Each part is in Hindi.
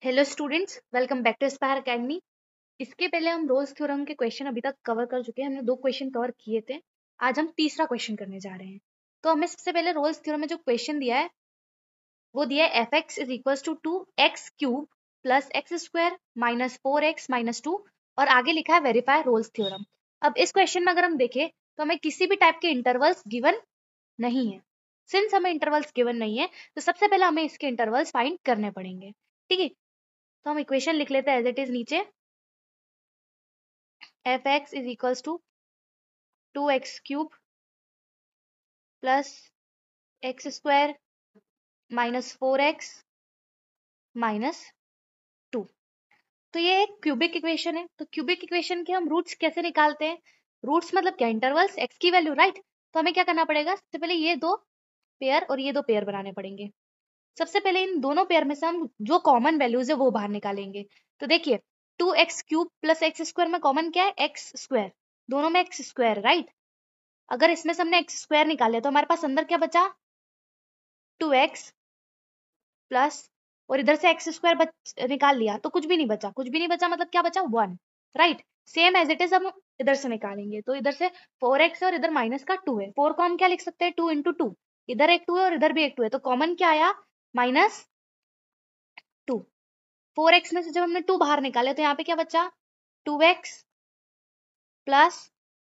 Hello students, welcome back to Aspire Academy. इसके पहले हम रोल्स थ्योरम के क्वेश्चन अभी तक कवर कर चुके हैं। हमने 2 क्वेश्चन कवर किए थे। आज हम तीसरा क्वेश्चन करने जा रहे हैं। तो हमें सबसे पहले रोल्स थ्योरम में जो क्वेश्चन दिया है वो दिया है f x is equal to 2x³ plus x square minus 4x minus 2 और आगे लिखा है वेरीफाई रोल्स थ्योरम। अब इस क्वेश्चन में अगर हम देखें तो हमें किसी भी टाइप के इंटरवल्स गिवन नहीं है। सिंस हमें इंटरवल्स गिवन नहीं है तो सबसे पहले हमें इसके इंटरवल्स फाइंड करने पड़ेंगे। ठीक है, तो हम इक्वेशन लिख लेते हैं एज इट इज नीचे। F x is equals to 2x³ plus x square minus 4x minus 2। तो ये एक क्यूबिक इक्वेशन है। तो क्यूबिक इक्वेशन के हम रूट्स कैसे निकालते हैं? रूट्स मतलब क्या? इंटरवल्स, एक्स की वैल्यू, राइट। तो हमें क्या करना पड़ेगा? सबसे पहले ये दो पेयर और ये दो पेयर बनाने पड़ेंगे। सबसे पहले इन दोनों पेयर में से हम जो कॉमन वैल्यूज है वो बाहर निकालेंगे। तो देखिए 2x³ प्लस एक्स स्क्वायर में कॉमन क्या है? X square. दोनों में एक्स स्क्वायर, राइट। अगर इसमें से हमने एक्स स्क्वायर निकाल लिया तो हमारे पास अंदर क्या बचा? 2x प्लस, और इधर से एक्स स्क्वायर निकाल लिया तो कुछ भी नहीं बचा। कुछ भी नहीं बचा मतलब क्या बचा? 1, right. Same as it is हम इधर से निकालेंगे। तो इधर से 4x है और इधर माइनस का 2 है। 4 को हम क्या लिख सकते हैं? 2 इंटू 2। इधर एक 2 है और इधर भी एक 2 है, तो कॉमन क्या आया? माइनस 2। 4x में से जब हमने 2 बाहर निकाले तो यहाँ पे क्या बचा? 2x प्लस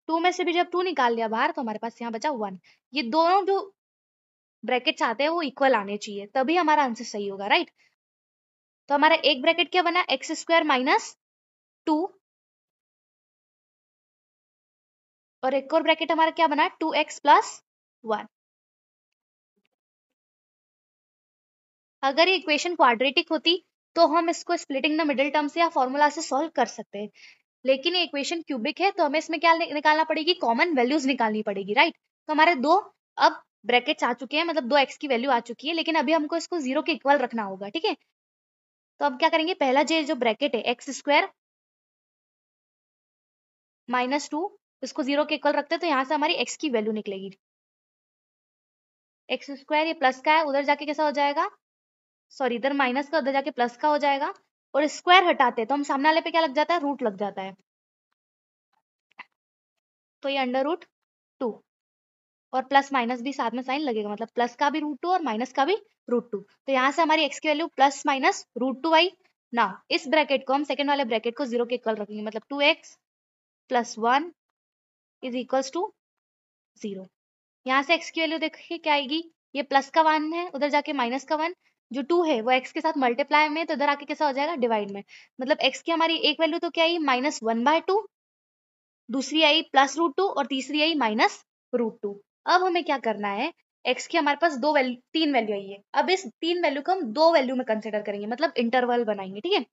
2 में से भी जब 2 निकाल लिया बाहर तो हमारे पास यहाँ बचा 1। ये दोनों जो ब्रैकेट्स आते हैं वो इक्वल आने चाहिए, तभी हमारा आंसर सही होगा, राइट। तो हमारा एक ब्रैकेट क्या बना? एक्स स्क्वायर माइनस 2 और एक और ब्रैकेट हमारा क्या बना? 2x plus 1। अगर ये इक्वेशन क्वाड्रेटिक होती तो हम इसको स्प्लिटिंग द मिडिल टर्म से या फॉर्मूला से सॉल्व कर सकते हैं, लेकिन ये इक्वेशन क्यूबिक है तो हमें इसमें क्या निकालना पड़ेगी? कॉमन वैल्यूज निकालनी पड़ेगी, राइट। तो हमारे दो अब ब्रैकेट्स आ चुके हैं, मतलब दो एक्स की वैल्यू आ चुकी है, लेकिन अभी हमको इसको 0 के इक्वल रखना होगा, ठीक है। तो अब क्या करेंगे? पहला जो ब्रैकेट है एक्स स्क्वायर माइनस 2, इसको 0 के इक्वल रखते हैं तो यहाँ से हमारी एक्स की वैल्यू निकलेगी। एक्स स्क्वायर ये प्लस का है, उधर जाके कैसा हो जाएगा? सॉरी, इधर माइनस का उधर जाके प्लस का हो जाएगा। और स्क्वायर हटाते तो हम सामने वाले पे क्या लग जाता है? रूट लग जाता है। तो ये अंडर रूट 2 और प्लस माइनस भी साथ में साइन लगेगा, मतलब प्लस का भी रूट 2 और माइनस का भी रूट 2। तो यहाँ से हमारी एक्स की वैल्यू प्लस माइनस रूट 2 आई ना। इस ब्रैकेट को हम सेकंड वाले ब्रैकेट को 0 के इक्वल रखेंगे, मतलब 2x plus 1 is equals to 0। यहाँ से x की वैल्यू देखिए क्या आएगी? ये प्लस का 1 है, उधर जाके माइनस का 1। जो 2 है वो x के साथ मल्टीप्लाई में, तो इधर आके कैसा हो जाएगा? डिवाइड में। मतलब x की हमारी एक वैल्यू तो क्या आई? -1/2, दूसरी आई +√2 और तीसरी आई -√2। अब हमें क्या करना है? x की हमारे पास तीन वैल्यू आई है। अब इस तीन वैल्यू को हम दो वैल्यू में कंसिडर करेंगे, मतलब इंटरवल बनाएंगे, ठीक है।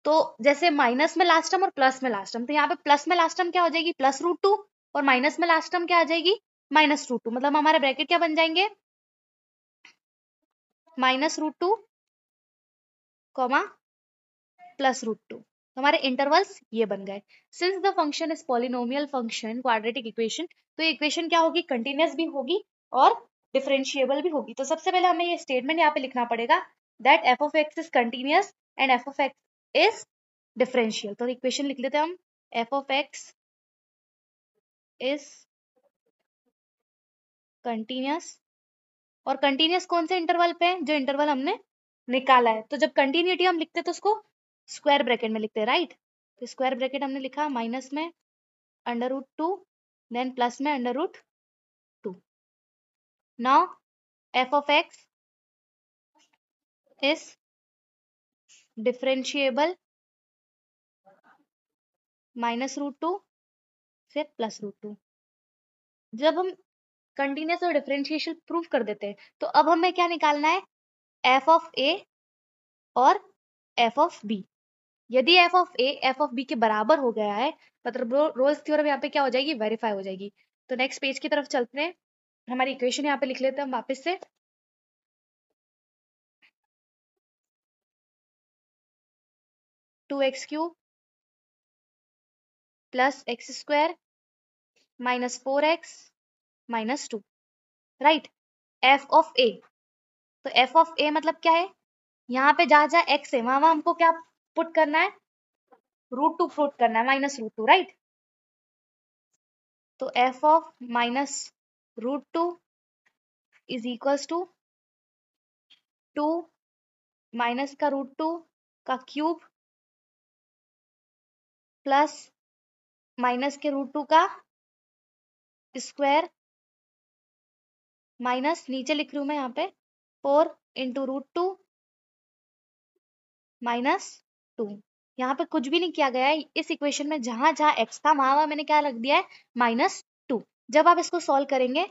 तो जैसे माइनस में लास्ट टर्म और प्लस में लास्ट टर्म, तो यहाँ पे प्लस में लास्ट टर्म क्या हो जाएगी? +√2 और माइनस में लास्ट टर्म क्या आ जाएगी? -√2। मतलब हमारे ब्रैकेट क्या बन जाएंगे? -√2 कॉमा +√2। हमारे इंटरवल्स ये बन गए। Since the function is polynomial function quadratic equation, तो ये इक्वेशन क्या होगी? कंटिन्यूअस भी होगी और डिफरेंशिएबल भी होगी। तो सबसे पहले हमें ये स्टेटमेंट यहाँ पे लिखना पड़ेगा that F of x is continuous and F of x is differential. तो इक्वेशन लिख लेते हैं हम, F of x is continuous. और कंटिन्यूअस कौन से इंटरवल पे है? जो इंटरवल हमने निकाला है। तो जब कंटिन्यूटी हम लिखते हैं तो उसको स्क्वायर ब्रैकेट में लिखते हैं, राइट। तो स्क्वायर ब्रैकेट हमने लिखा माइनस में √2 देन प्लस में √2। Now F of x is differentiable -√2 से +√2। जब हम कंटिन्यूअस और डिफरेंशिएशन प्रूव कर देते हैं तो अब हमें क्या निकालना है? एफ ऑफ ए और एफ ऑफ बी। यदि f of a f of b के बराबर हो गया है, मतलब रोल्स थ्योरम यहाँ पे क्या हो जाएगी? वेरीफाई हो जाएगी। तो नेक्स्ट पेज की तरफ चलते हैं। हमारी इक्वेशन यहाँ पे लिख लेते हैं हम वापस से। (2x³ plus x square minus 4x minus 2, right. F of a, तो एफ ऑफ ए मतलब क्या है? यहाँ पे जहां जहां x है वहां हमको क्या पुट करना है, √2 पुट करना है, -√2, राइट। तो f of -√2 is equals to 2 minus का √2 का क्यूब प्लस माइनस के √2 का स्क्वायर माइनस, नीचे लिख रही हूं मैं यहाँ पे 4 इंटू √2 -2। यहाँ पे कुछ भी नहीं किया गया है इस इक्वेशन में, जहां जहां x था वहां वहां मैंने क्या रख दिया है, -2। जब आप इसको सॉल्व करेंगे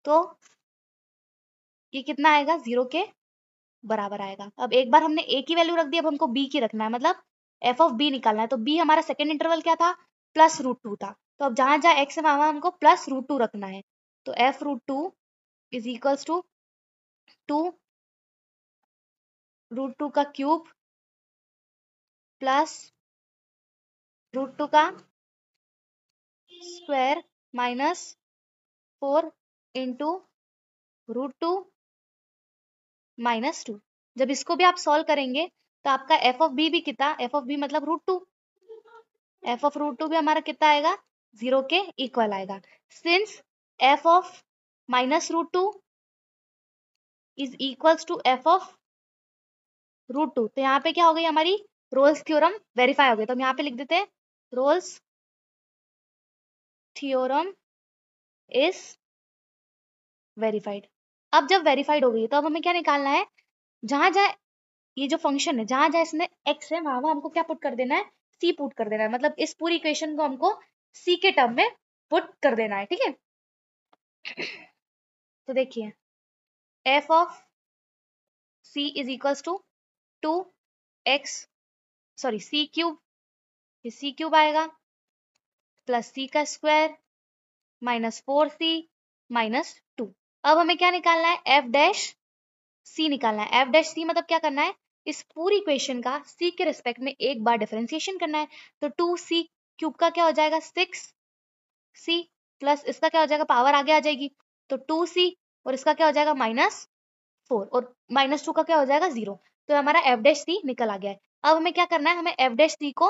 तो ये कितना आएगा, 0 के बराबर आएगा। अब एक बार हमने a की वैल्यू रख दी, अब हमको b की रखना है, मतलब f ऑफ b निकालना है। तो b हमारा सेकेंड इंटरवल क्या था, +√2 था। तो अब जहां जहां x है वहां वहां हमको +√2 रखना है। तो f√2 इज इक्वल्स टू 2 √2 का क्यूब प्लस √2 का स्क्वायर माइनस 4 इंटू √2 -2। जब इसको भी आप सॉल्व करेंगे तो आपका f ऑफ b भी कितना, f ऑफ b मतलब √2, f ऑफ √2 भी हमारा कितना आएगा, 0 के इक्वल आएगा। Since f of -√2 is equals to f of √2, तो यहाँ पे क्या हो गई हमारी रोल्स थ्योरम वेरीफाई हो गई। तो हम यहाँ पे लिख देते हैं रोल्स थ्योरम इज वेरीफाइड। अब जब वेरीफाइड हो गई तो अब हमें क्या निकालना है, जहां जहां ये जो फंक्शन है जहां जहां इसमें x है वहां वहां हमको क्या पुट कर देना है, c पुट कर देना है। मतलब इस पूरी इक्वेशन को हमको c के टर्म में पुट कर देना है, ठीक है। तो देखिए f of c is equals to 2x, sorry c cube, ये c क्यूब आएगा प्लस c का स्क्वायर -4c -2। अब हमें क्या निकालना है, f डैश c निकालना है। f डैश c मतलब क्या करना है, इस पूरी इक्वेशन का c के रिस्पेक्ट में एक बार डिफरेंशिएशन करना है। तो 2c क्यूब का क्या हो जाएगा, 6c प्लस इसका क्या हो जाएगा, पावर आगे आ जाएगी तो 2c, और इसका क्या हो जाएगा -4, और -2 का क्या हो जाएगा 0। तो हमारा f डैश c निकल आ गया है। अब हमें क्या करना है, हमें f डैश c को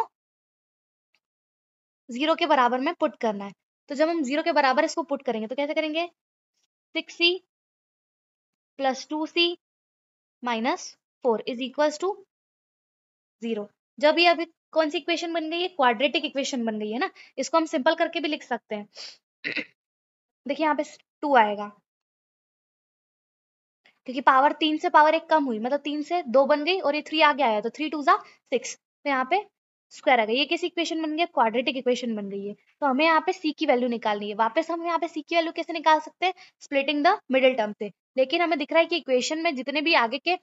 0 के बराबर में पुट करना है। तो जब हम 0 के बराबर इसको पुट करेंगे तो कैसे करेंगे, 6c plus 2c -4 is equals to 0। जब ये अभी कौन सी इक्वेशन बन गई है, क्वाड्रेटिक इक्वेशन बन गई है ना। इसको हम सिंपल करके भी लिख सकते हैं। देखिए यहाँ पे 2 आएगा क्योंकि पावर 3 से पावर 1 कम हुई, मतलब 3 से 2 बन गई और ये 3 आगे आया तो 3 2 6, तो यहाँ पे स्क्वायर आ गया। ये कैसी इक्वेशन बन गई, क्वाड्रेटिक इक्वेशन बन गई है। तो हमें यहाँ पे c की वैल्यू निकालनी है। वापस हम यहाँ पे c की वैल्यू कैसे निकाल सकते हैं, स्प्लिटिंग द मिडिल टर्म से। लेकिन हमें दिख रहा है कि इक्वेशन में जितने भी आगे के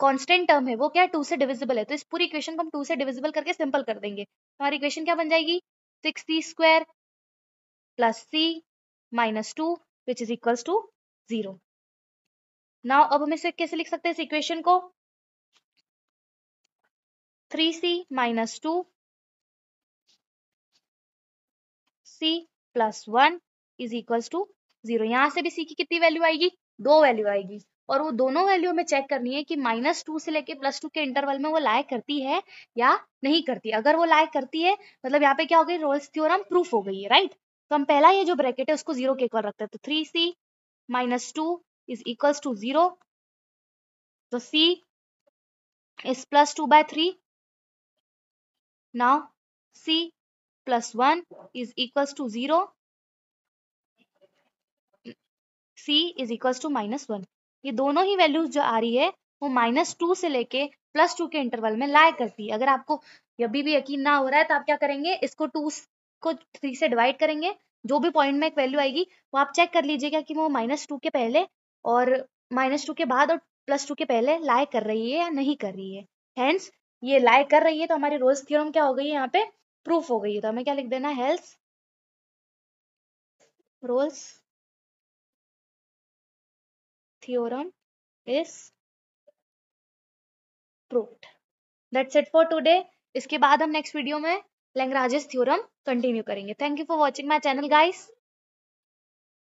कांस्टेंट टर्म है वो क्या है, 2 से डिविजिबल है। तो इस पूरी इक्वेशन को हम 2 से डिविजिबल करके सिंपल कर देंगे। हमारी इक्वेशन क्या बन जाएगी, 6c² plus c -2 which is equals to 0। Now अब हम इसे कैसे लिख सकते हैं इस इक्वेशन को, 3c -2 c plus 1 is equals to 0। यहाँ से भी c की कितनी वैल्यू आएगी, 2 वैल्यू आएगी। और वो दोनों वैल्यू हमें चेक करनी है कि -2 से लेके +2 के इंटरवल में वो लाई करती है या नहीं करती। अगर वो लाई करती है मतलब यहाँ पे क्या हो गई, रोल्स थ्योरम प्रूफ हो गई है, राइट। तो हम पहला ये जो ब्रैकेट है उसको 0 के इक्वल रखते हैं। तो 3c -2 इज इक्वल्स टू 0। तो c is +2/3. Now c plus 1 is equals to 0. c is equals to -1। ये दोनों ही वैल्यूज जो आ रही है वो -2 से लेके +2 के इंटरवल में लाई करती है। अगर आपको अभी भी यकीन ना हो रहा है तो आप क्या करेंगे, इसको 2 को 3 से डिवाइड करेंगे, जो भी पॉइंट में एक वैल्यू आएगी वो आप चेक कर लीजिएगा कि वो -2 के पहले और -2 के बाद और +2 के पहले लाई कर रही है या नहीं कर रही है। हेंस ये लाई कर रही है तो हमारी रोल्स थ्योरम क्या हो गई है, यहाँ पे प्रूफ हो गई है। तो हमें क्या लिख देना है, hence Rolle's theorem is proved. That's it for today. इसके बाद हम नेक्स्ट वीडियो में लैग्रांजेस थ्योरम कंटिन्यू करेंगे। Thank you for watching my channel guys.